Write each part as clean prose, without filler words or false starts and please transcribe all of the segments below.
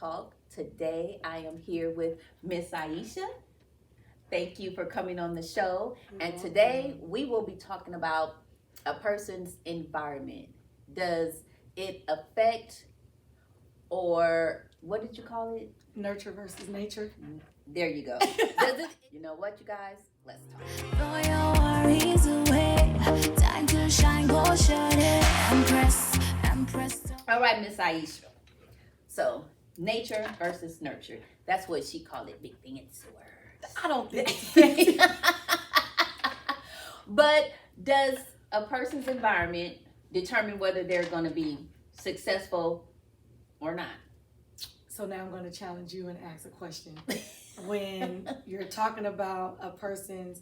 Talk. Today I am here with Miss Ahisha. Thank you for coming on the show. And today we will be talking about a person's environment. Does it affect, or what did you call it? Nurture versus nature. There you go. Does it? You know what, you guys? Let's talk. Throw your worries away. Time to shine, go shut it. Empress. All right, Miss Aisha. So, nature versus nurture. That's what she called it. Big fancy word. I don't think it's fancy. But does a person's environment determine whether they're going to be successful or not? So now I'm going to challenge you and ask a question. When you're talking about a person's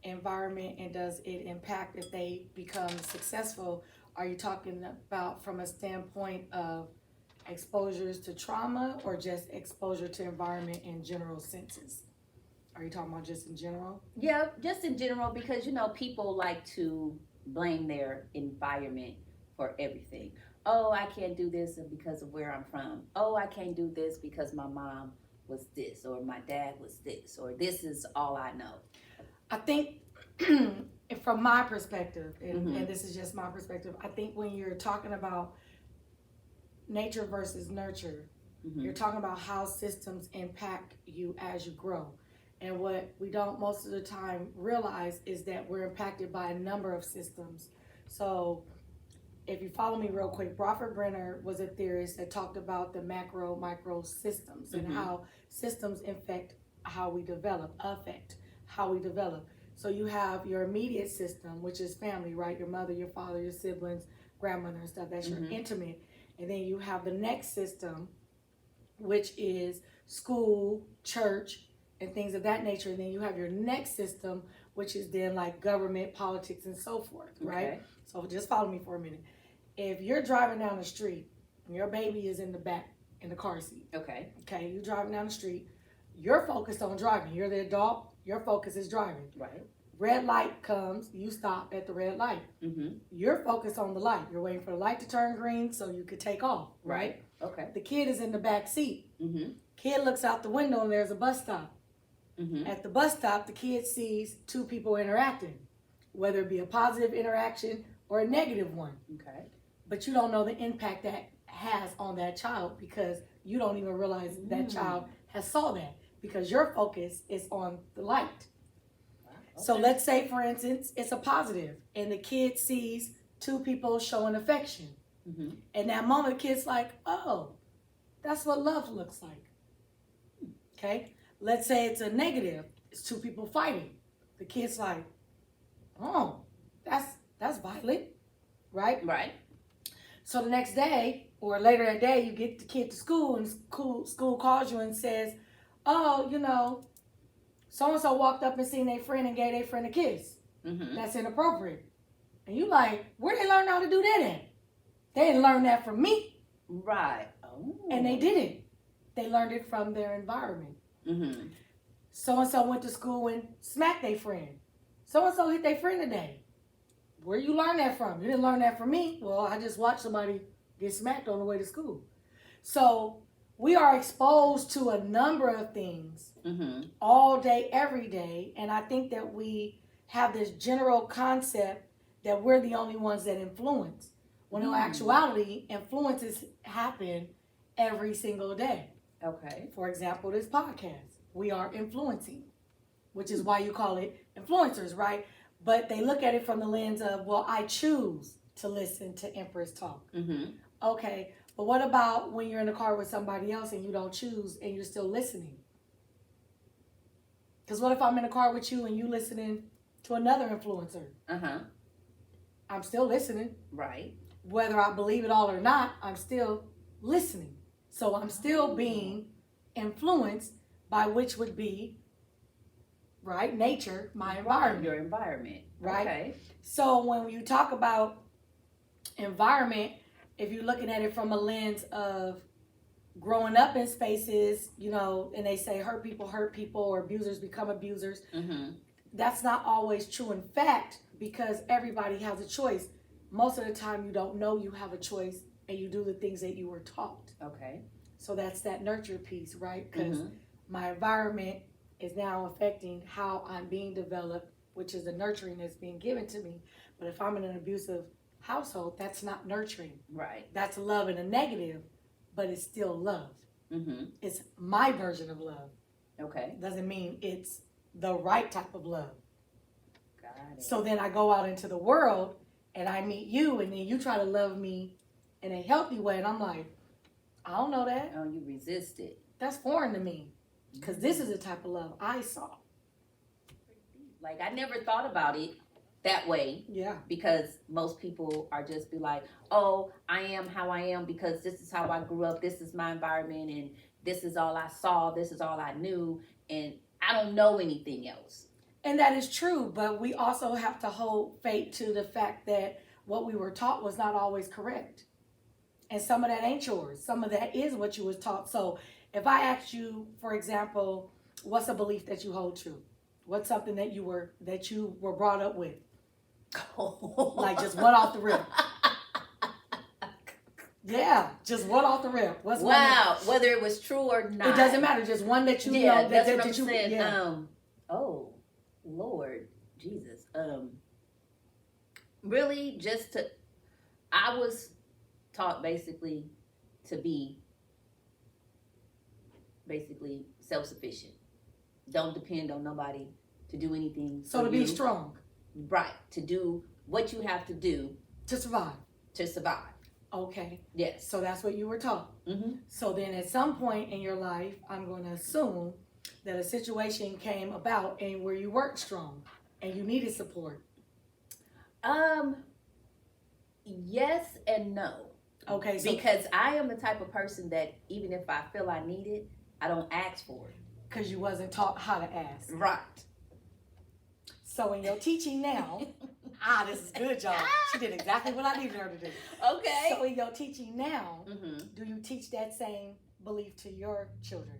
environment and does it impact if they become successful, are you talking about from a standpoint of exposures to trauma or just exposure to environment in general senses? Are you talking about just in general? Yeah, just in general, because people like to blame their environment for everything. Oh, I can't do this because of where I'm from. Oh, I can't do this because my mom was this, or my dad was this, or this is all I know. I think from my perspective, and this is just my perspective, I think when you're talking about nature versus nurture, you're talking about how systems impact you as you grow. And what we don't most of the time realize is that we're impacted by a number of systems. So if you follow me real quick, Bradford Brenner was a theorist that talked about the macro, micro systems and how systems affect how we develop. So you have your immediate system, which is family, right? Your mother, your father, your siblings, grandmother and stuff. That's your intimate. And then you have the next system, which is school, church, and things of that nature. And then you have your next system, which is then like government, politics, and so forth, right? Okay. So just follow me for a minute. If you're driving down the street and your baby is in the back in the car seat, Okay, you're driving down the street, you're focused on driving. You're the adult, your focus is driving. right. Red light comes, you stop at the red light. You're focused on the light. You're waiting for the light to turn green so you could take off, right? Okay. The kid is in the back seat. Kid looks out the window and there's a bus stop. At the bus stop, the kid sees two people interacting, whether it be a positive interaction or a negative one. Okay. But you don't know the impact that has on that child because you don't even realize that child has saw that because your focus is on the light. Okay. So let's say, for instance, it's a positive and the kid sees two people showing affection. And that moment, the kid's like, oh, that's what love looks like. Okay? Let's say it's a negative. It's two people fighting. The kid's like, oh, that's violent, right? Right. So the next day or later that day, you get the kid to school and school calls you and says, oh, so-and-so walked up and seen their friend and gave their friend a kiss. That's inappropriate. And you like, where they learn how to do that at? They didn't learn that from me. Right. Oh. And they didn't. They learned it from their environment. So-and-so went to school and smacked their friend. So-and-so hit their friend today. Where you learn that from? You didn't learn that from me. Well, I just watched somebody get smacked on the way to school. So we are exposed to a number of things all day, every day. And I think that we have this general concept that we're the only ones that influence. When in actuality, influences happen every single day. Okay. For example, this podcast, we are influencing, which is why you call it influencers, right? But they look at it from the lens of, well, I choose to listen to Empress Talk. Okay, but what about when you're in the car with somebody else and you don't choose and you're still listening? Because what if I'm in the car with you and you listening to another influencer? I'm still listening. Right. Whether I believe it all or not, I'm still listening. So I'm still being influenced by which would be, right, nature, my environment. Your environment. Right? Okay. So when you talk about environment, if you're looking at it from a lens of growing up in spaces, and they say hurt people or abusers become abusers, that's not always true in fact because everybody has a choice. Most of the time you don't know you have a choice and you do the things that you were taught. Okay. So that's that nurture piece, right? Because Mhm. my environment is now affecting how I'm being developed, which is the nurturing that's being given to me. But if I'm in an abusive household, that's not nurturing. Right. That's love in a negative, but it's still love. Mhm. It's my version of love. Okay. Doesn't mean it's the right type of love. Got it. So then I go out into the world and I meet you, and then you try to love me in a healthy way, and I'm like, I don't know that. Oh, you resist it. That's foreign to me, because this is the type of love I saw. Like, I never thought about it that way, Yeah. because most people are just be like, oh, I am how I am because this is how I grew up, this is my environment, and this is all I saw, this is all I knew, and I don't know anything else. And that is true, but we also have to hold faith to the fact that what we were taught was not always correct. And some of that ain't yours. Some of that is what you was taught. So if I asked you, for example, what's a belief that you hold true? What's something that you were brought up with? Like just one off the rip. Yeah, just one off the rip. What's wow, whether it was true or not. It doesn't matter. Just one that you Yeah, know that's that, what that I'm you saying. yeah. Oh, Lord Jesus. Really, I was taught basically to be basically self-sufficient. Don't depend on nobody to do anything. So to be strong. Right. To do what you have to do To survive. to survive. Okay. Yes. So that's what you were taught. Mm-hmm. So then at some point in your life, I'm going to assume that a situation came about and where you weren't strong and you needed support. Yes and no. Okay. So Because I am the type of person that even if I feel I need it, I don't ask for it. because you wasn't taught how to ask. Right. So in your teaching now, this is good, y'all. She did exactly what I needed her to do. Okay. So in your teaching now, Mm-hmm. do you teach that same belief to your children?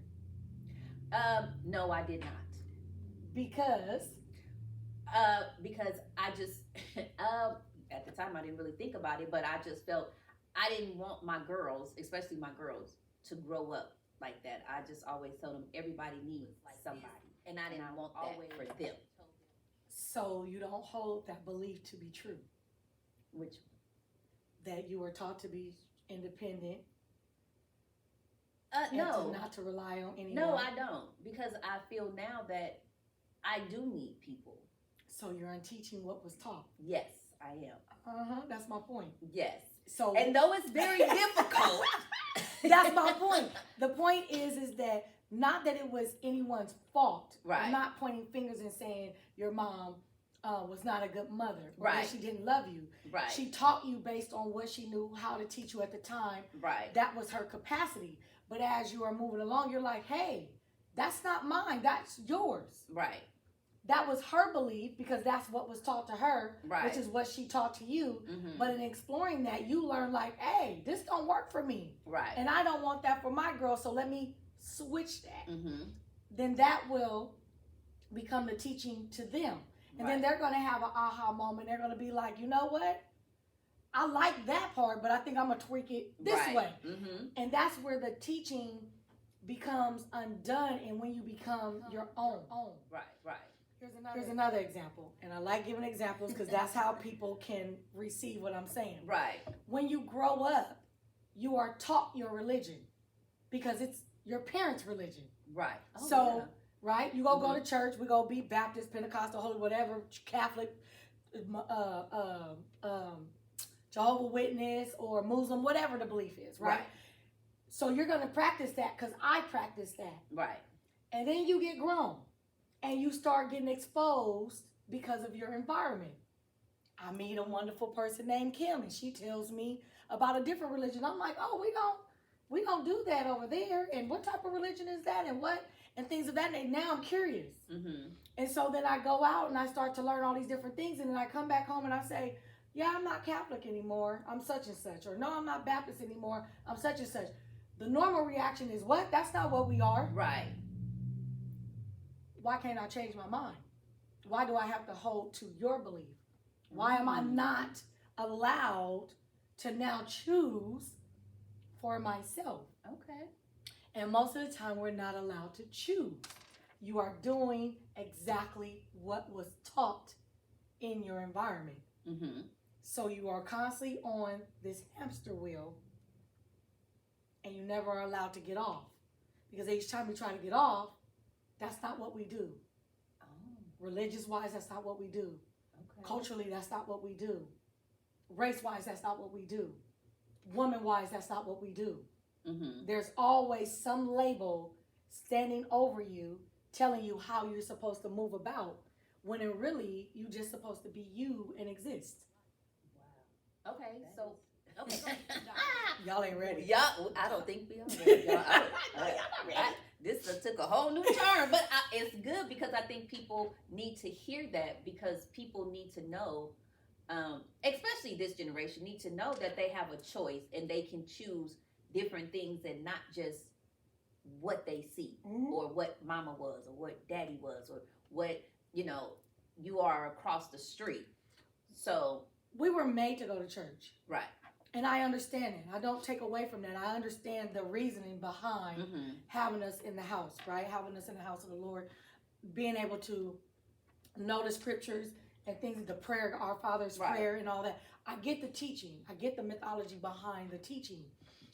No, I did not. Because I just at the time I didn't really think about it, but I just felt I didn't want my girls, especially my girls, to grow up like that. I just always told them everybody needs like somebody, and I didn't want that for them. so you don't hold that belief to be true. Which That you were taught to be independent. no, Not to rely on anyone. no, I don't, because I feel now that I do need people. So you're unteaching what was taught. Yes, I am. That's my point. Yes, So and though it's very difficult, that's my point. The point is that not that it was anyone's fault. Right. I'm not pointing fingers and saying your mom was not a good mother. Or Right. that she didn't love you. right, She taught you based on what she knew how to teach you at the time. right, That was her capacity. But as you are moving along, you're like, hey, that's not mine. That's yours. right, That was her belief because that's what was taught to her, right. which is what she taught to you. Mm-hmm. But in exploring that, you learn like, hey, this don't work for me. right, And I don't want that for my girl, so let me switch that. mm-hmm. Then that will become the teaching to them. And then they're going to have an aha moment. They're going to be like, you know what? I like that part, but I think I'm going to tweak it this right. way. Mm-hmm. And that's where the teaching becomes undone and when you become your own. Right, right. Here's another example. And I like giving examples because that's how people can receive what I'm saying. Right. When you grow up, you are taught your religion because it's your parents' religion. Right. Oh, So, yeah. right? You go to church. We go be Baptist, Pentecostal, Holy, whatever, Catholic, Jehovah's Witness, or Muslim, whatever the belief is, right? So you're going to practice that because I practice that. Right. And then you get grown and you start getting exposed because of your environment. I meet a wonderful person named Kim and she tells me about a different religion. I'm like, oh, we don't do that over there. And what type of religion is that? And what? And things of that nature. Now I'm curious. Mm-hmm. And so then I go out and I start to learn all these different things. And then I come back home and I say, yeah, I'm not Catholic anymore. I'm such and such. Or no, I'm not Baptist anymore. I'm such and such. The normal reaction is, what? That's not what we are. Right. Why can't I change my mind? Why do I have to hold to your belief? Why am I not allowed to now choose for myself? Okay. And most of the time, we're not allowed to choose. You are doing exactly what was taught in your environment. Mm-hmm. So you are constantly on this hamster wheel, and you never are allowed to get off. Because each time you try to get off, that's not what we do. Oh, Religious-wise, that's not what we do. okay. Culturally, that's not what we do. Race-wise, that's not what we do. Woman-wise, that's not what we do. Mm-hmm. There's always some label standing over you, telling you how you're supposed to move about, when in really, you're just supposed to be you and exist. Wow. Okay, so okay. Y'all ain't ready. Yeah, I don't think we are ready. Y'all. This took a whole new turn, but it's good because I think people need to hear that, because people need to know, especially this generation, need to know that they have a choice and they can choose different things and not just what they see, or what mama was, or what daddy was, or what you are across the street. So we were made to go to church. Right. And I understand it. I don't take away from that. I understand the reasoning behind having us in the house, right? Having us in the house of the Lord, being able to know the scriptures and things, the prayer, our Father's prayer and all that. I get the teaching. I get the mythology behind the teaching.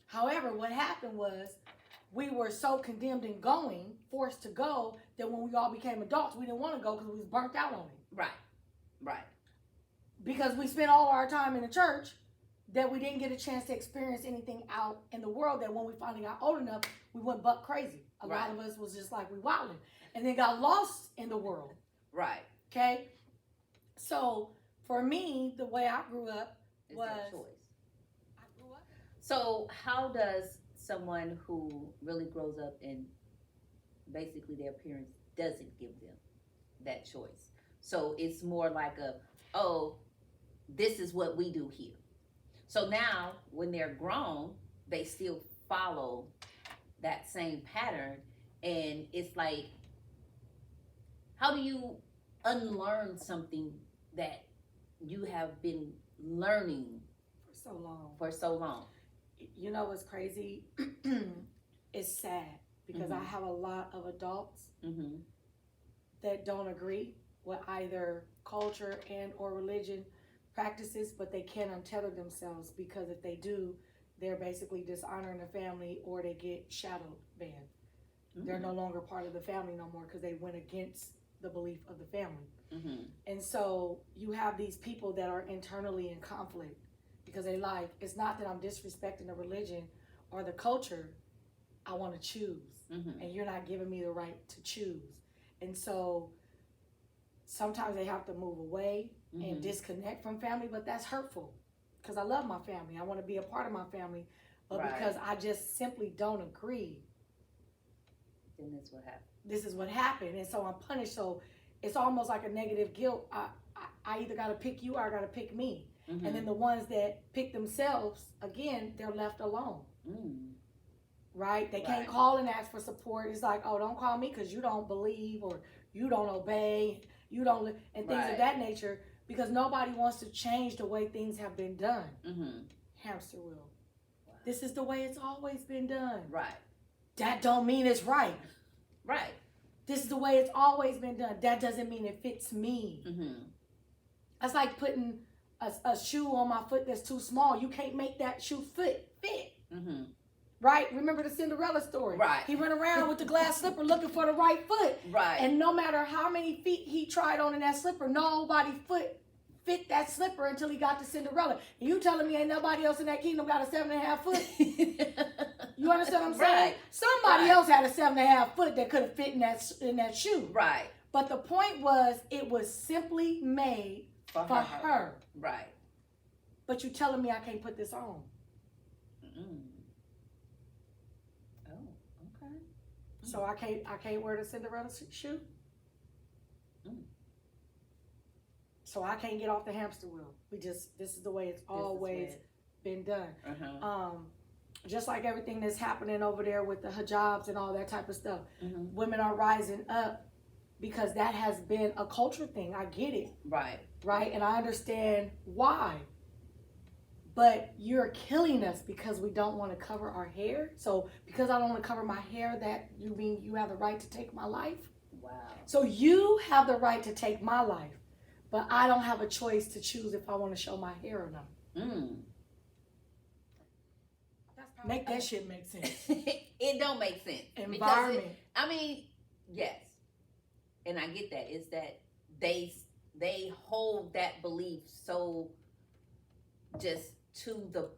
However, what happened was we were so condemned in going, forced to go, that when we all became adults, we didn't want to go because we was burnt out on it. Right. Right. Because we spent all our time in the church, that we didn't get a chance to experience anything out in the world, that when we finally got old enough, we went buck crazy. A lot of us was just like, we wilding. And then got lost in the world. Right. Okay? So, for me, the way I grew up was... It's their choice. I grew up. So, how does someone who really grows up and basically their parents doesn't give them that choice? So, it's more like this is what we do here. So now, when they're grown, they still follow that same pattern. And it's like, how do you unlearn something that you have been learning for so long? For so long? You know what's crazy? It's sad because I have a lot of adults that don't agree with either culture and or religion practices, but they can't untether themselves, because if they do, they're basically dishonoring the family, or they get shadow banned. They're no longer part of the family no more because they went against the belief of the family. And so you have these people that are internally in conflict, because they like, it's not that I'm disrespecting the religion or the culture, I want to choose, and you're not giving me the right to choose. And so sometimes they have to move away and disconnect from family, but that's hurtful, because I love my family. I want to be a part of my family, but because I just simply don't agree, then that's what happened. This is what happened, and so I'm punished. So it's almost like a negative guilt. I either got to pick you or I got to pick me. And then the ones that pick themselves, again, they're left alone. Right? They can't call and ask for support. It's like, oh, don't call me because you don't believe, or you don't obey, you don't, and things of that nature, because nobody wants to change the way things have been done. Hamster wheel. Wow. This is the way it's always been done. Right. That don't mean it's right. Right. This is the way it's always been done. That doesn't mean it fits me. That's like putting a shoe on my foot that's too small. You can't make that shoe fit. Right? Remember the Cinderella story? Right. He went around with the glass slipper looking for the right foot. Right. And no matter how many feet he tried on in that slipper, nobody's foot fit that slipper until he got to Cinderella. And you telling me ain't nobody else in that kingdom got a 7.5 foot? You understand what I'm saying? Somebody else had a 7.5 foot that could have fit in that shoe. Right. But the point was, it was simply made for her. Right. But you telling me I can't put this on? Oh, okay. So I can't wear the Cinderella shoe? So I can't get off the hamster wheel. This is the way it's always been done. Just like everything that's happening over there with the hijabs and all that type of stuff. Women are rising up because that has been a culture thing. I get it. Right. Right? And I understand why. but you're killing us because we don't want to cover our hair. So because I don't want to cover my hair, that you mean you have the right to take my life? Wow. So you have the right to take my life, but I don't have a choice to choose if I want to show my hair or not. Make that shit make sense. It don't make sense. Environment. Yes, and I get that. It's that they hold that belief so just to the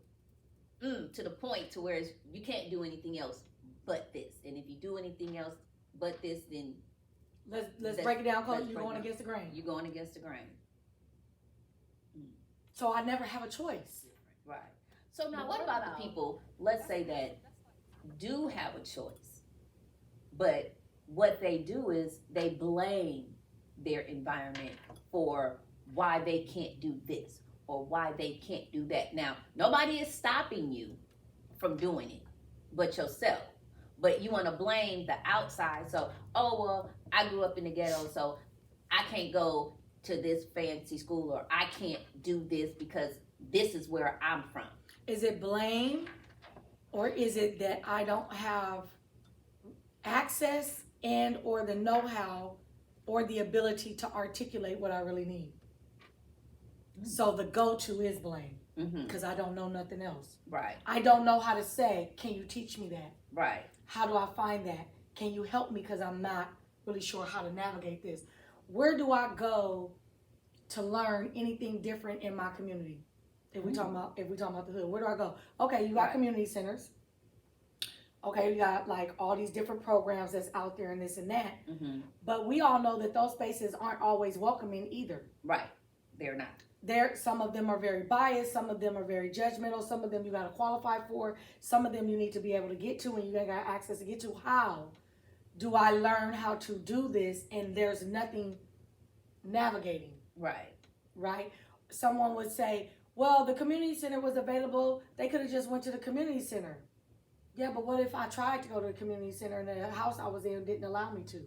point to where you can't do anything else but this, and if you do anything else but this, then let's break it down. Cause you're going against the grain. You're going against the grain. So I never have a choice. Right. So now, what about the people, let's say, that do have a choice, but what they do is they blame their environment for why they can't do this or why they can't do that. Now, nobody is stopping you from doing it but yourself. But you want to blame the outside. So, oh, well, I grew up in the ghetto, so I can't go to this fancy school, or I can't do this because this is where I'm from. Is it blame, or is it that I don't have access and or the know-how or the ability to articulate what I really need? So the go-to is blame, because I don't know nothing else. Right. I don't know how to say, can you teach me that? Right. How do I find that? Can you help me, because I'm not really sure how to navigate this? Where do I go to learn anything different in my community? If we talking about the hood, where do I go? Okay, you got community centers. Okay, you got like all these different programs that's out there and this and that. But we all know that those spaces aren't always welcoming either. Right, they're not. Some of them are very biased. Some of them are very judgmental. Some of them you got to qualify for. Some of them you need to be able to get to, and you ain't got access to get to. How do I learn how to do this? And there's nothing navigating. Right. Someone would say, well, the community center was available. They could have just went to the community center. Yeah, but what if I tried to go to the community center and the house I was in didn't allow me to?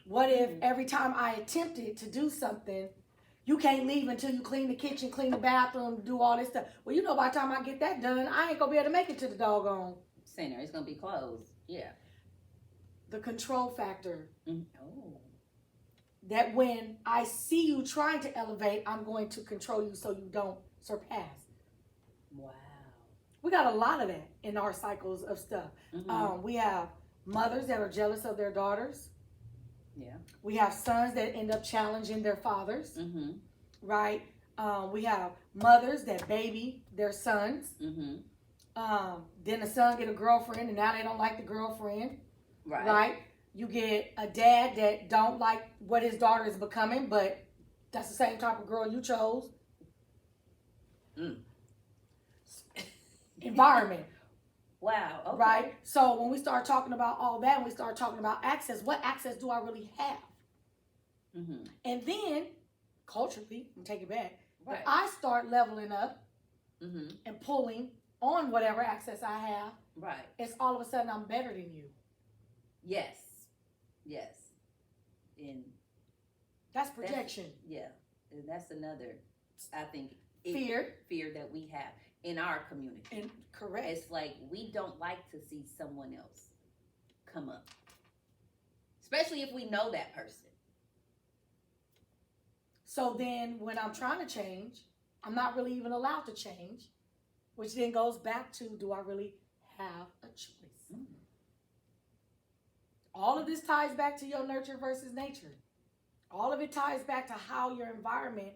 What if every time I attempted to do something, you can't leave until you clean the kitchen, clean the bathroom, do all this stuff? Well, by the time I get that done, I ain't going to be able to make it to the doggone center. It's going to be closed. Yeah. The control factor. Oh. That when I see you trying to elevate, I'm going to control you so you don't surpass. Wow. We got a lot of that in our cycles of stuff. We have mothers that are jealous of their daughters. Yeah. We have sons that end up challenging their fathers. Right? We have mothers that baby their sons. Then the son get a girlfriend and now they don't like the girlfriend. Right? You get a dad that don't like what his daughter is becoming, but that's the same type of girl you chose. Environment. Wow. Okay. Right? So when we start talking about all that, and we start talking about access, what access do I really have? And then, culturally, take it back, if I start leveling up and pulling on whatever access I have, it's all of a sudden I'm better than you. Yes. And that's projection. And that's another, I think, fear that we have in our community. And correct. It's like we don't like to see someone else come up, especially if we know that person. So then when I'm trying to change, I'm not really even allowed to change, which then goes back to, do I really have a choice? All of this ties back to your nurture versus nature. All of it ties back to how your environment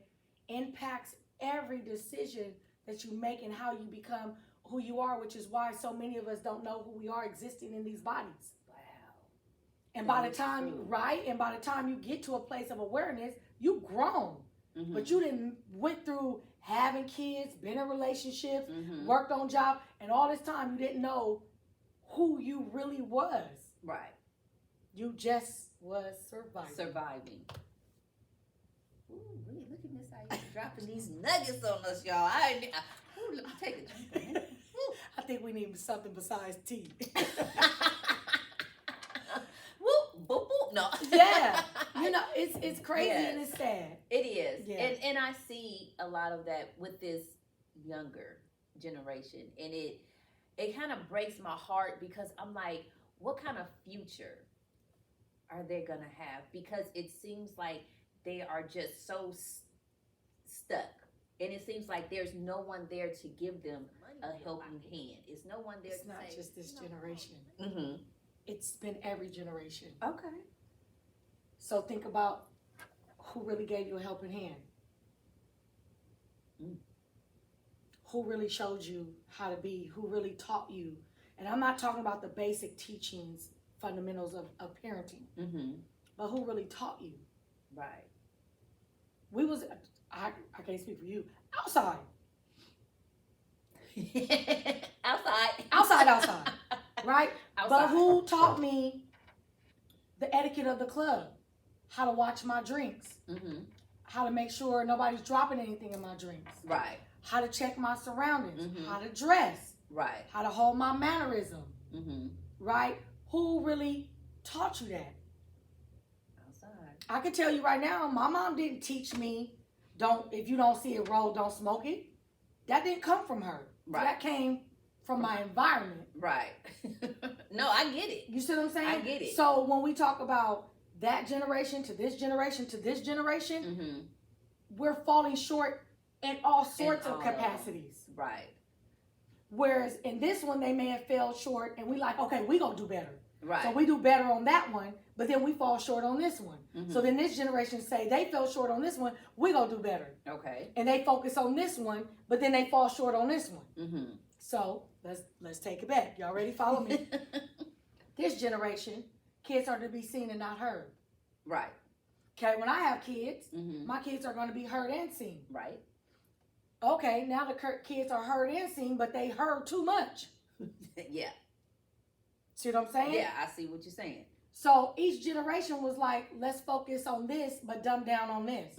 impacts every decision that you make and how you become who you are, which is why so many of us don't know who we are existing in these bodies. Wow. And by the time you get to a place of awareness, you've grown. But you didn't went through having kids, been in relationships, worked on jobs, and all this time you didn't know who you really was. Right. You just was surviving. Ooh, look at Miss Ahisha dropping these nuggets on us, y'all. Let me take a drink. I think we need something besides tea. Whoop, boop, boop. No. Yeah. You know, it's crazy Yes. and it's sad. It is. Yeah. And I see a lot of that with this younger generation. And it kind of breaks my heart because I'm like, what kind of future are they going to have? Because it seems like they are just so stuck. And it seems like there's no one there to give them a helping hand. It's no one there It's to not say, just this generation. Mm-hmm. It's been every generation. Okay. So think about who really gave you a helping hand. Who really showed you how to be, who really taught you. And I'm not talking about the basic teachings, fundamentals of parenting, but who really taught you. Right. We was, I can't speak for you, outside. Outside, right? Outside. But who taught me the etiquette of the club? How to watch my drinks. How to make sure nobody's dropping anything in my drinks. Right. How to check my surroundings. How to dress. Right. How to hold my mannerism. Mm-hmm. Right? Who really taught you that? Outside. I can tell you right now, my mom didn't teach me, if you don't see it roll, don't smoke it. That didn't come from her. Right. That came from my environment. Right. No, I get it. You see what I'm saying? I get it. So when we talk about that generation to this generation to this generation, we're falling short in all sorts of capacities. Right. Whereas in this one, they may have fell short and we like, okay, we gonna do better. Right. So we do better on that one, but then we fall short on this one. So then this generation say they fell short on this one, we gonna do better. Okay. And they focus on this one, but then they fall short on this one. So let's take it back. Y'all ready? Follow me. This generation, kids are to be seen and not heard. Right. Okay, when I have kids, my kids are going to be heard and seen. Right. Okay, now the kids are heard and seen, but they heard too much. Yeah. See what I'm saying? Yeah, I see what you're saying. So each generation was like, let's focus on this, but dumb down on this.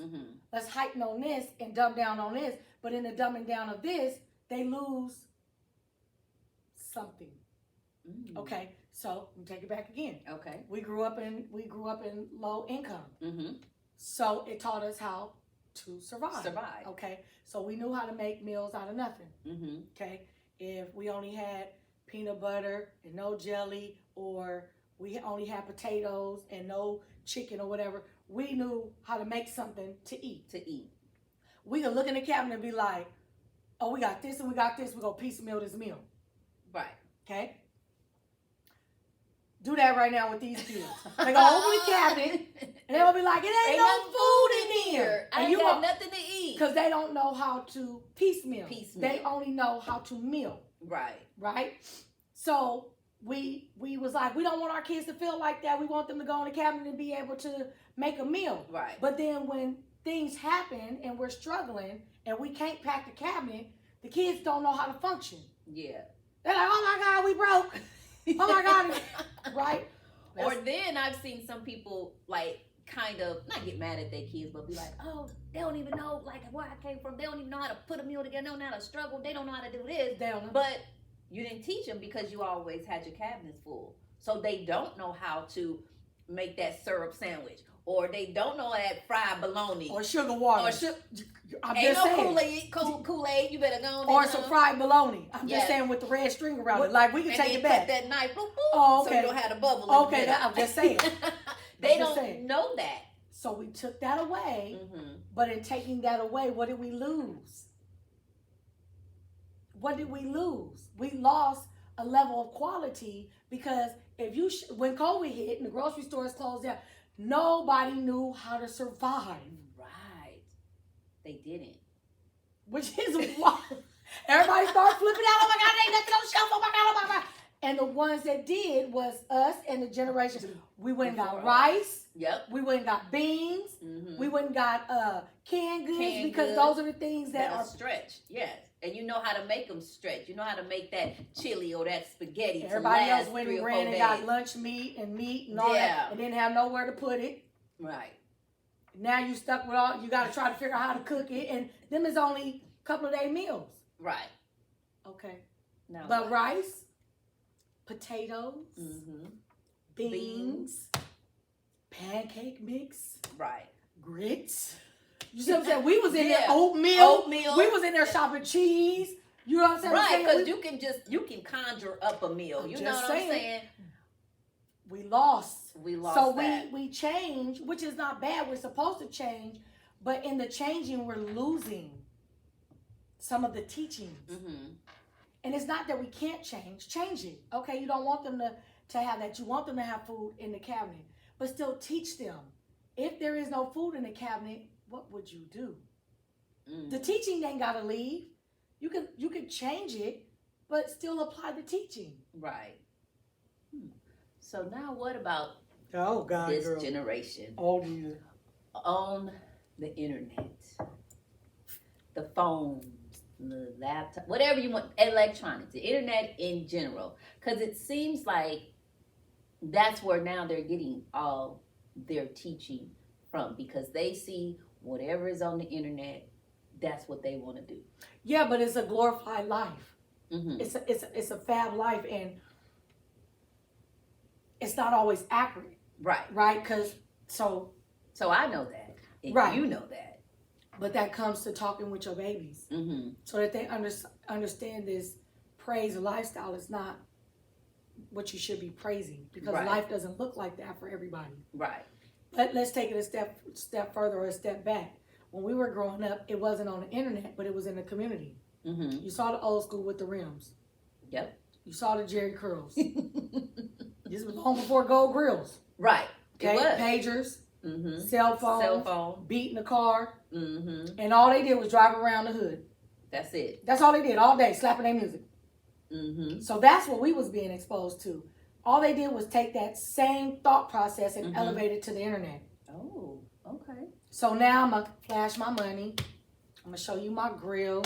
Let's heighten on this and dumb down on this. But in the dumbing down of this, they lose something. Okay, so let me take it back again. Okay. We grew up in low income. So it taught us how to survive. Okay, so we knew how to make meals out of nothing. Okay, if we only had peanut butter and no jelly, or we only had potatoes and no chicken or whatever, we knew how to make something to eat. We could look in the cabinet and be like, oh, we got this and we got this, we're gonna piecemeal this meal. Right. Okay? Do that right now with these kids. They gonna open the cabinet and they'll be like, it ain't no food in here. I ain't got nothing to eat. Because they don't know how to piecemeal. They only know how to meal. Right. Right? So we was like, we don't want our kids to feel like that. We want them to go in the cabinet and be able to make a meal. Right. But then when things happen and we're struggling and we can't pack the cabinet, the kids don't know how to function. Yeah. They're like, oh my God, we broke. Oh my God. Right? Or then I've seen some people like kind of not get mad at their kids, but be like, oh, they don't even know like where I came from. They don't even know how to put a meal together. They don't know how to struggle. They don't know how to do this. They don't know. But you didn't teach them because you always had your cabinets full. So they don't know how to make that syrup sandwich. Or they don't know that fried bologna. Or sugar water. I'm ain't just no saying. Kool-Aid. You better go on Or some fried bologna. I'm just saying with the red string around it. Like we can take it back. Put that knife, boop, boop, oh, okay. so you don't have the bubble. Okay, I'm just saying. They don't know that. So we took that away, but in taking that away, what did we lose? What did we lose? We lost a level of quality because when COVID hit and the grocery stores closed down, nobody knew how to survive. Right. They didn't. Which is why everybody started flipping out. Oh my God, ain't nothing on the shelf. Oh my God, oh my God. And the ones that did was us and the generation. We went and got rice. Yep. We went and got beans. We went and got canned goods because those are the things that are stretch. Yes. And you know how to make them stretch. You know how to make that chili or that spaghetti. Everybody else went and ran and got lunch meat and all that and didn't have nowhere to put it. Right. Now you stuck with you got to try to figure out how to cook it. And them is only a couple of day meals. Right. Okay. No. But rice, potatoes, beans, pancake mix, Right. grits. You see what I'm saying? We was in there Yeah. oatmeal. Oatmeal. We was in there shopping cheese. You know what I'm saying? Right, because We- you can conjure up a meal. I'm You just know what saying. I'm saying? We lost. We lost So that. we change, which is not bad. We're supposed to change, but in the changing, we're losing some of the teachings. Mm-hmm. And it's not that we can't change it. Okay, you don't want them to have that. You want them to have food in the cabinet, but still teach them. If there is no food in the cabinet, what would you do? The teaching ain't gotta leave. You can change it, but still apply the teaching. Right. So now what about this generation Oh, Jesus. on the internet, the phones, the laptop, whatever you want, electronics, the internet in general? Because it seems like that's where now they're getting all their teaching from, because they see whatever is on the internet, that's what they want to do. Yeah, but it's a glorified life. Mm-hmm. It's a fab life, and it's not always accurate, Right. Because So I know that. And Right. You know that. but that comes to talking with your babies, Mm-hmm. so that they understand this praise lifestyle is not what you should be praising, because Right. life doesn't look like that for everybody. Right. But let's take it a step further or a step back. When we were growing up, it wasn't on the internet, but it was in the community. Mm-hmm. You saw the old school with the rims. Yep. You saw the Jerry curls. This was long before gold grills. Right. Okay, It was. pagers, Mm-hmm. cell phone, Cell phone. beating the car, Mm-hmm. and all they did was drive around the hood. That's it. That's all they did all day, slapping their music. Mm-hmm. So that's what we was being exposed to. All they did was take that same thought process and Mhm. elevate it to the internet. Oh, okay. So now I'm gonna flash my money. I'm gonna show you my grill.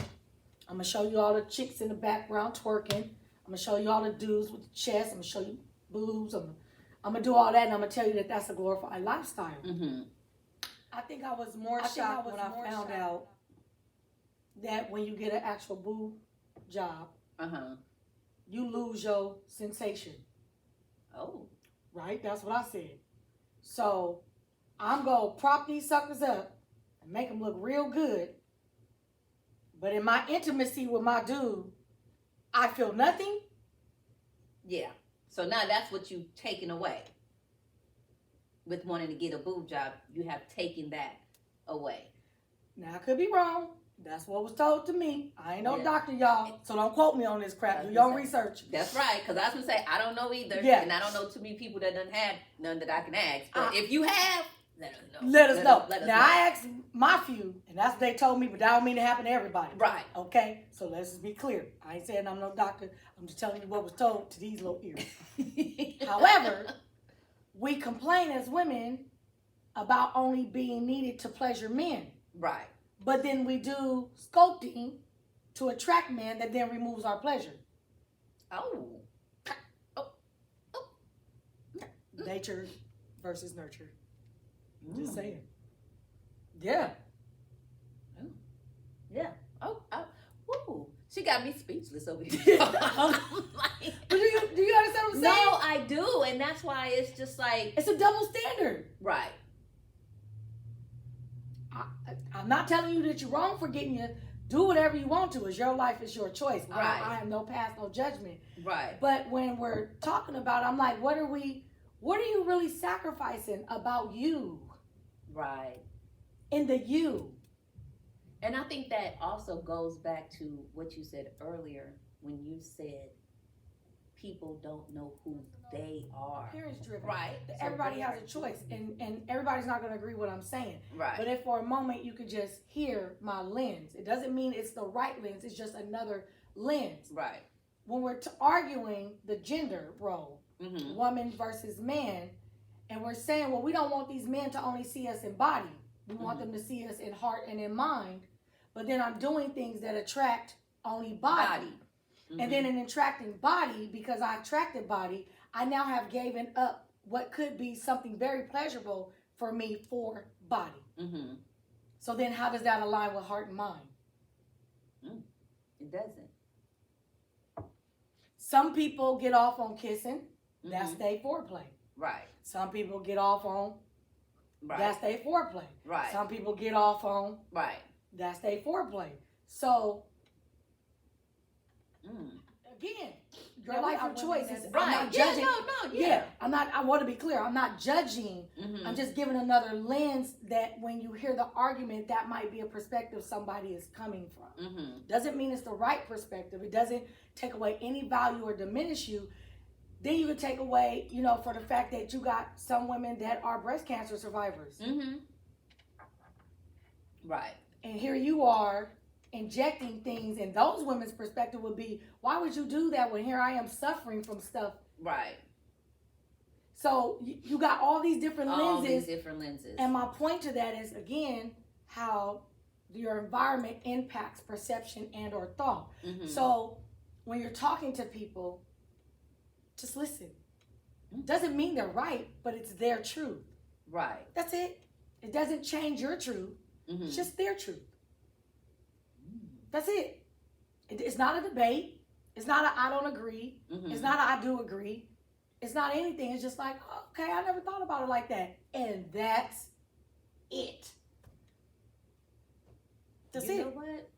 I'm gonna show you all the chicks in the background twerking. I'm gonna show you all the dudes with the chest. I'm gonna show you boobs. I'm gonna do all that, and I'm gonna tell you that that's a glorified lifestyle. Mm-hmm. I think I was more shocked when I found out that when you get an actual boob job, Uh-huh. you lose your sensation. Oh. Right? That's what I said. So I'm gonna prop these suckers up and make them look real good. But in my intimacy with my dude, I feel nothing. Yeah. So now that's what you've taken away. With wanting to get a boob job, you have taken that away. Now I could be wrong. That's what was told to me. I ain't no Yeah. doctor, y'all. So don't quote me on this crap. That's Do your own what I'm research. That's right, because I was gonna say I don't know either, Yeah. and I don't know too many people that done had none that I can ask. But I- if you have, let us know. Let us know. Let us Now know. I asked my few, and that's what they told me, but that don't mean it happened to everybody. Right. Okay? So let's just be clear. I ain't saying I'm no doctor. I'm just telling you what was told to these little ears. However, we complain as women about only being needed to pleasure men. Right. But then we do sculpting to attract men that then removes our pleasure. Oh. Nature versus nurture. Mm. Just saying. Yeah. Yeah. Oh. Woo. She got me speechless over here. I'm like, Do you understand what I'm no, saying? I do, and that's why it's just like It's a double standard. right. I'm not telling you that you're wrong for getting you. Do whatever you want to. It's your life. It's your choice. Right. I have no past, no judgment. Right. But when we're talking about, I'm like, what are you really sacrificing about you? Right. In the you. And I think that also goes back to what you said earlier when you said people don't know who they are. Parents driven. Right. Everybody has a choice, and everybody's not going to agree with what I'm saying. Right. But if for a moment you could just hear my lens, it doesn't mean it's the right lens. It's just another lens. Right. When we're arguing the gender role, Mm-hmm. woman versus man, and we're saying, well, we don't want these men to only see us in body. We want them to see us in heart and in mind. But then I'm doing things that attract only body. Mm-hmm. And then in attracting body, because I attracted body, I now have given up what could be something very pleasurable for me for body. Mm-hmm. So then how does that align with heart and mind? It doesn't. Some people get off on kissing. That's Mhm. their foreplay. Right. Some people get off on Right. That's their foreplay. Right. Some people get off on. Right. That's their foreplay. So, Mm. again, your life of choices. Right. I'm not judging. Yeah. I'm not. I want to be clear. I'm not judging. Mm-hmm. I'm just giving another lens that when you hear the argument, that might be a perspective somebody is coming from. Mm-hmm. Doesn't mean it's the right perspective. It doesn't take away any value or diminish you. Then you can take away, for the fact that you got some women that are breast cancer survivors. Mm-hmm. Right. And here you are injecting things, and those women's perspective would be, why would you do that when here I am suffering from stuff? Right. So you got all these different lenses. And my point to that is, again, how your environment impacts perception and or thought. Mm-hmm. So when you're talking to people, just listen. Doesn't mean they're right, but it's their truth. Right. That's it. It doesn't change your truth. Mm-hmm. It's just their truth. That's it. It's not a debate. It's not a I don't agree. Mm-hmm. It's not a I do agree. It's not anything. It's just like, okay, I never thought about it like that. And that's it. That's you it. know what?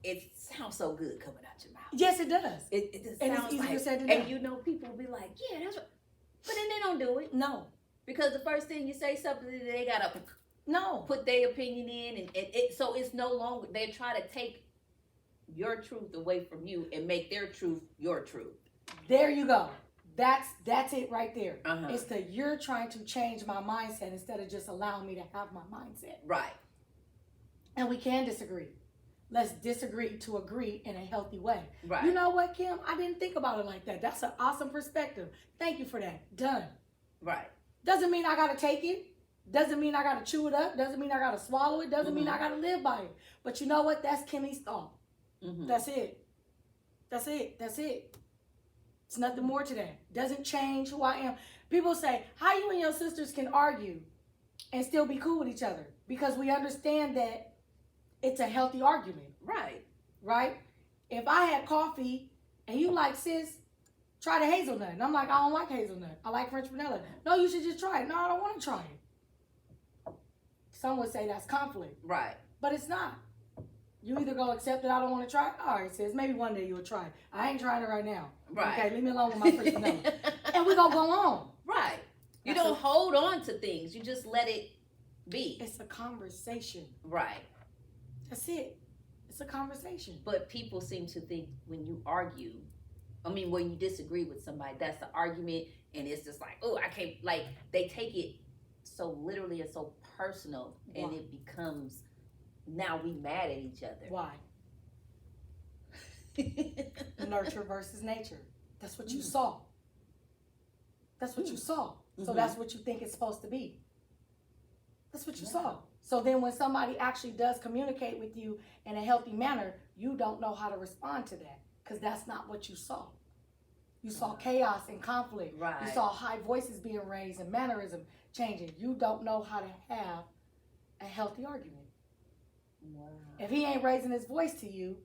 It sounds so good coming out your mouth. Yes, it does. It just And it's sounds easier like, said than and done. people will be like, yeah, that's right. But then they don't do it. No. Because the first thing you say something, they gotta put their opinion in, and so it's no longer, they try to take your truth away from you and make their truth your truth. There you go. That's it right there. Uh-huh. It's that you're trying to change my mindset instead of just allowing me to have my mindset. Right. And we can disagree. Let's disagree to agree in a healthy way. Right. You know what, Kim? I didn't think about it like that. That's an awesome perspective. Thank you for that. Done. Right. Doesn't mean I got to take it. Doesn't mean I got to chew it up. Doesn't mean I got to swallow it. Doesn't mean I got to live by it. But you know what? That's Kimmy's thought. Mm-hmm. That's it. That's it. That's it. It's nothing more to that. Doesn't change who I am. People say, how you and your sisters can argue and still be cool with each other? Because we understand that it's a healthy argument. Right. Right? If I had coffee and you like, sis, try the hazelnut. And I'm like, I don't like hazelnut. I like French vanilla. No, you should just try it. No, I don't want to try it. Some would say that's conflict. Right. But it's not. You either go accept it, I don't want to try it. All right, sis, maybe one day you'll try it. I ain't trying it right now. Right. Okay, leave me alone with my French vanilla. And we're going to go on. Right. You don't hold on to things. You just let it be. It's a conversation. Right. That's it. It's a conversation. But people seem to think when you argue, when you disagree with somebody, that's the argument, and it's just like, oh, I can't, like, they take it so literally and so personal, and it becomes, now we mad at each other. Why? Nurture versus nature. That's what you saw. That's what you saw. So that's what you think it's supposed to be. That's what you saw. So then when somebody actually does communicate with you in a healthy manner, you don't know how to respond to that because that's not what you saw. You saw chaos and conflict. Right. You saw high voices being raised and mannerism changing. You don't know how to have a healthy argument. Wow. If he ain't raising his voice to you,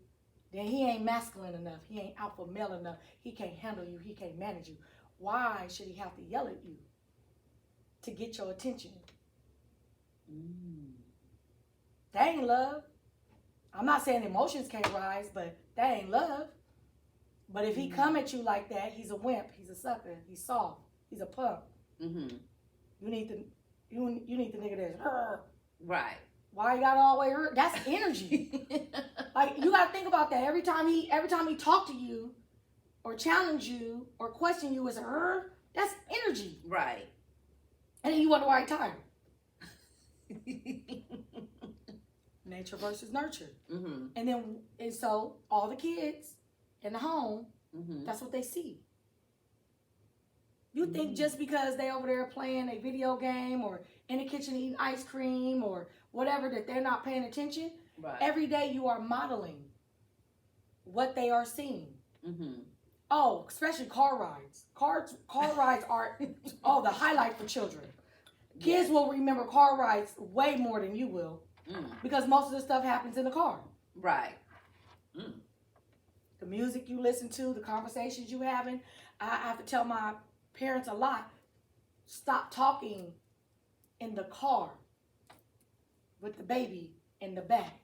then he ain't masculine enough. He ain't alpha male enough. He can't handle you. He can't manage you. Why should he have to yell at you to get your attention? That ain't love. I'm not saying emotions can't rise, but that ain't love. But if he come at you like that, he's a wimp. He's a sucker. He's soft. He's a punk. Mm-hmm. You need the nigga that's right. Why you gotta always hurt? That's energy. Like you gotta think about that every time he talk to you, or challenge you, or question you, is that's energy. Right. And then you wonder why he tired. Nature versus nurture. Mm-hmm. And so all the kids in the home, that's what they see. You think just because they over there playing a video game or in the kitchen eating ice cream or whatever that they're not paying attention? Right. Every day you are modeling what they are seeing. Mm-hmm. Oh, especially car rides. Car rides are the highlight for children. Kids will remember car rides way more than you will because most of the stuff happens in the car. Right. The music you listen to, the conversations you having. I have to tell my parents a lot. stop talking in the car with the baby in the back.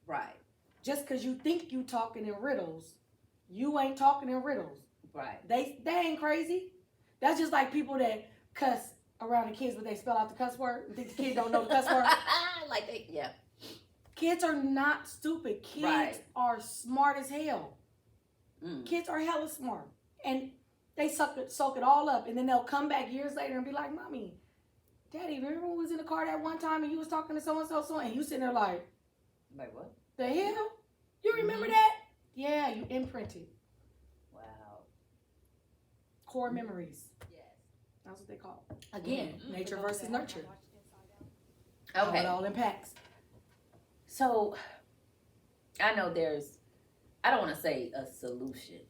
Right. Just because you think you talking in riddles, you ain't talking in riddles. Right. They ain't crazy. That's just like people that cuss around the kids, but they spell out the cuss word and think the kid don't know the cuss word. Like they, yeah. Kids are not stupid. Kids Right. are smart as hell. Mm. Kids are hella smart. And they soak it all up. And then they'll come back years later and be like, Mommy, Daddy, remember when we was in the car that one time and you was talking to so-and-so, and you sitting there like, what? the hell? You remember that? Yeah, you imprinted. Wow. Core memories. Yes. That's what they call it. Again, Mm-hmm. nature versus nurture. Okay. How it all impacts. So, I know I don't want to say a solution,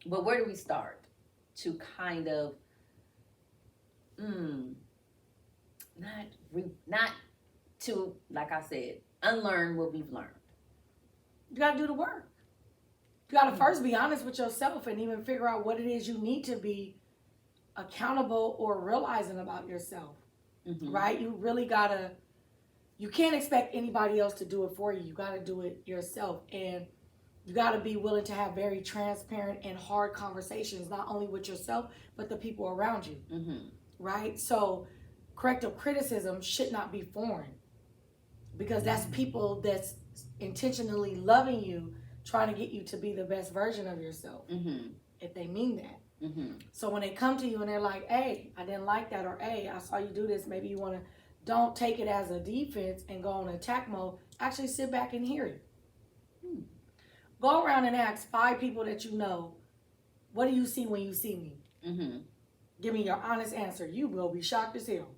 but where do we start to kind of, not to, like I said, unlearn what we've learned. You got to do the work. You got to first be honest with yourself and even figure out what it is you need to be accountable or realizing about yourself, right? You really got to, you can't expect anybody else to do it for you. You got to do it yourself. And you got to be willing to have very transparent and hard conversations, not only with yourself, but the people around you, right? So corrective criticism should not be foreign, because that's people that's intentionally loving you, trying to get you to be the best version of yourself, if they mean that. So when they come to you and they're like, hey, I didn't like that, or hey, I saw you do this, maybe you want to, don't take it as a defense and go on attack mode. Actually sit back and hear it. Go around and ask 5 people that you know, what do you see when you see me? Give me your honest answer. You will be shocked as hell.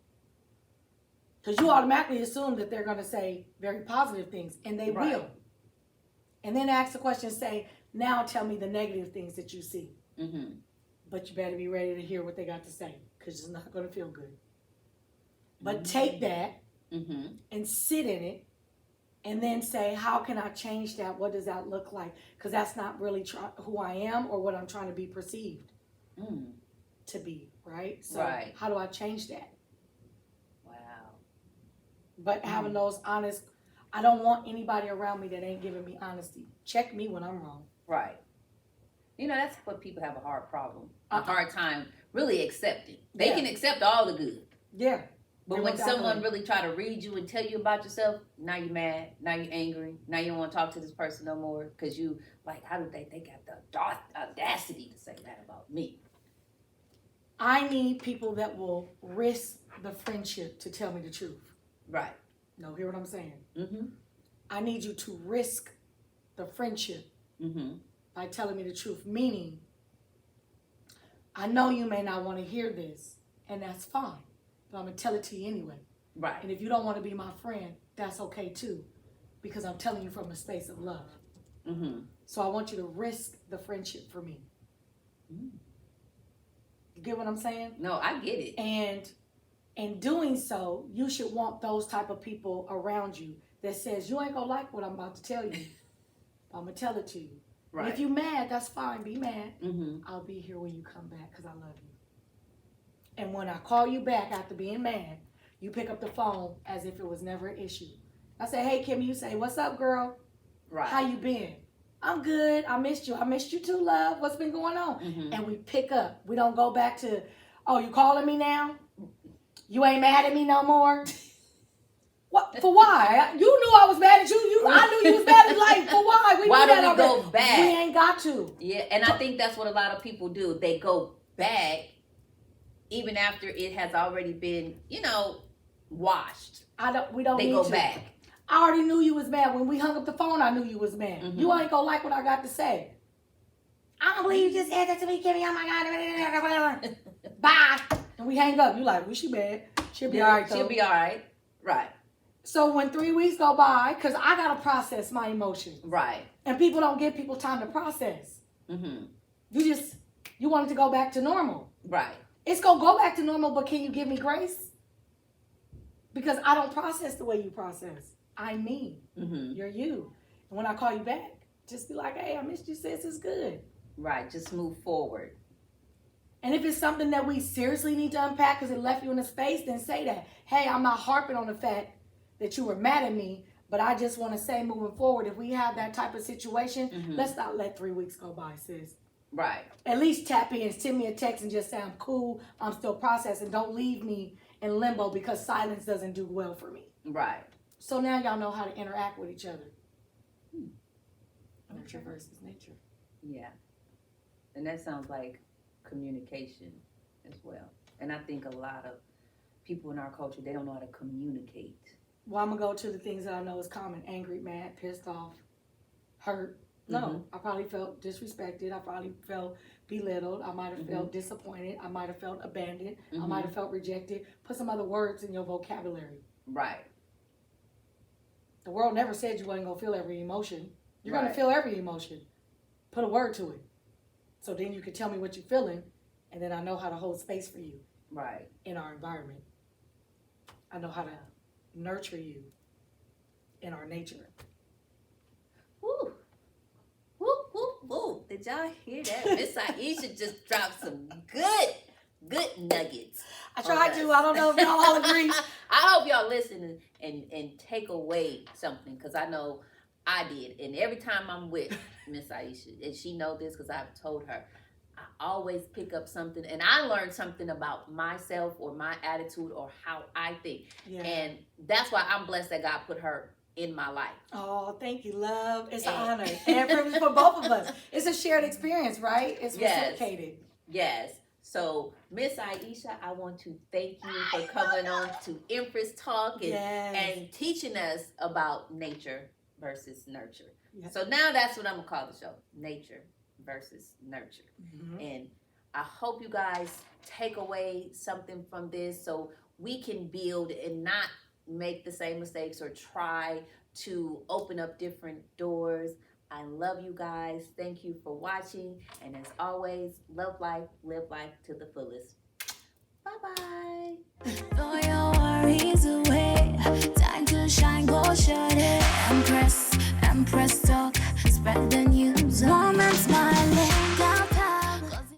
Because you automatically assume that they're going to say very positive things, and they will. And then ask the question, say, now tell me the negative things that you see. But you better be ready to hear what they got to say, because it's not going to feel good. But take that and sit in it, and then say, how can I change that? What does that look like? Because that's not really who I am or what I'm trying to be perceived to be, right? So how do I change that? But having those honest, I don't want anybody around me that ain't giving me honesty. Check me when I'm wrong. Right. You know, that's what people have a hard time really accepting. They can accept all the good. Yeah. But when someone really try to read you and tell you about yourself, now you're mad, now you're angry, now you don't want to talk to this person no more, because you, like, how do they got the audacity to say that about me? I need people that will risk the friendship to tell me the truth. Right. No, hear what I'm saying? I need you to risk the friendship by telling me the truth. Meaning, I know you may not want to hear this, and that's fine. But I'm going to tell it to you anyway. Right. And if you don't want to be my friend, that's okay too. Because I'm telling you from a space of love. So I want you to risk the friendship for me. You get what I'm saying? No, I get it. And in doing so, you should want those type of people around you that says, you ain't gonna like what I'm about to tell you. I'm gonna tell it to you. Right. And if you're mad, that's fine. Be mad. I'll be here when you come back because I love you. And when I call you back after being mad, you pick up the phone as if it was never an issue. I say, hey, Kim, you say, what's up, girl? Right. How you been? I'm good. I missed you. I missed you too, love. What's been going on? And we pick up. We don't go back to, oh, you calling me now? You ain't mad at me no more? What? For why? You knew I was mad at you. I knew you was mad at life. For why? Why do we go back? We ain't got to. Yeah, and I think that's what a lot of people do. They go back even after it has already been, washed. We don't need to. They go back. I already knew you was mad. When we hung up the phone, I knew you was mad. You ain't gonna like what I got to say. I don't believe you just said that to me, Kimmy. Oh my God. Bye. And we hang up. You like, well, she bad. She'll be all right, though. She'll be all right. Right. So when 3 weeks go by, because I got to process my emotions. Right. And people don't give people time to process. You want it to go back to normal. Right. It's going to go back to normal, but can you give me grace? Because I don't process the way you process. I'm me. You're you. And when I call you back, just be like, hey, I missed you, sis. It's good. Right. Just move forward. And if it's something that we seriously need to unpack because it left you in a space, then say that. Hey, I'm not harping on the fact that you were mad at me, but I just want to say moving forward, if we have that type of situation, let's not let 3 weeks go by, sis. Right. At least tap in, send me a text and just say, I'm cool, I'm still processing. Don't leave me in limbo because silence doesn't do well for me. Right. So now y'all know how to interact with each other. Nurture versus nature. Yeah. And that sounds like communication as well. And I think a lot of people in our culture, they don't know how to communicate. Well, I'm going to go to the things that I know is common. Angry, mad, pissed off, hurt. No, I probably felt disrespected. I probably felt belittled. I might have felt disappointed. I might have felt abandoned. I might have felt rejected. Put some other words in your vocabulary. Right. The world never said you wasn't going to feel every emotion. You're going Right. to feel every emotion. Put a word to it. So then you can tell me what you're feeling, and then I know how to hold space for you Right. in our environment. I know how to nurture you in our nature. Woo. Woo, woo, woo. Did y'all hear that? Miss Ahisha just dropped some good nuggets. I tried to. I don't know if y'all all agree. I hope y'all listen and take away something, because I know I did. And every time I'm with Miss Ahisha, and she know this because I've told her, I always pick up something, and I learn something about myself or my attitude or how I think. Yeah. And that's why I'm blessed that God put her in my life. Oh, thank you, love. It's an honor and a privilege for both of us. It's a shared experience, right? It's reciprocated. Yes. So, Miss Ahisha, I want to thank you for coming on to Empress Talk and teaching us about nature versus nurture. Yes. So now that's what I'm going to call the show, nature versus nurture. And I hope you guys take away something from this so we can build and not make the same mistakes or try to open up different doors. I love you guys. Thank you for watching. And as always, love life, live life to the fullest. Bye-bye. Throw your worries away. Time to shine, go shut it. Empress talk. Spread the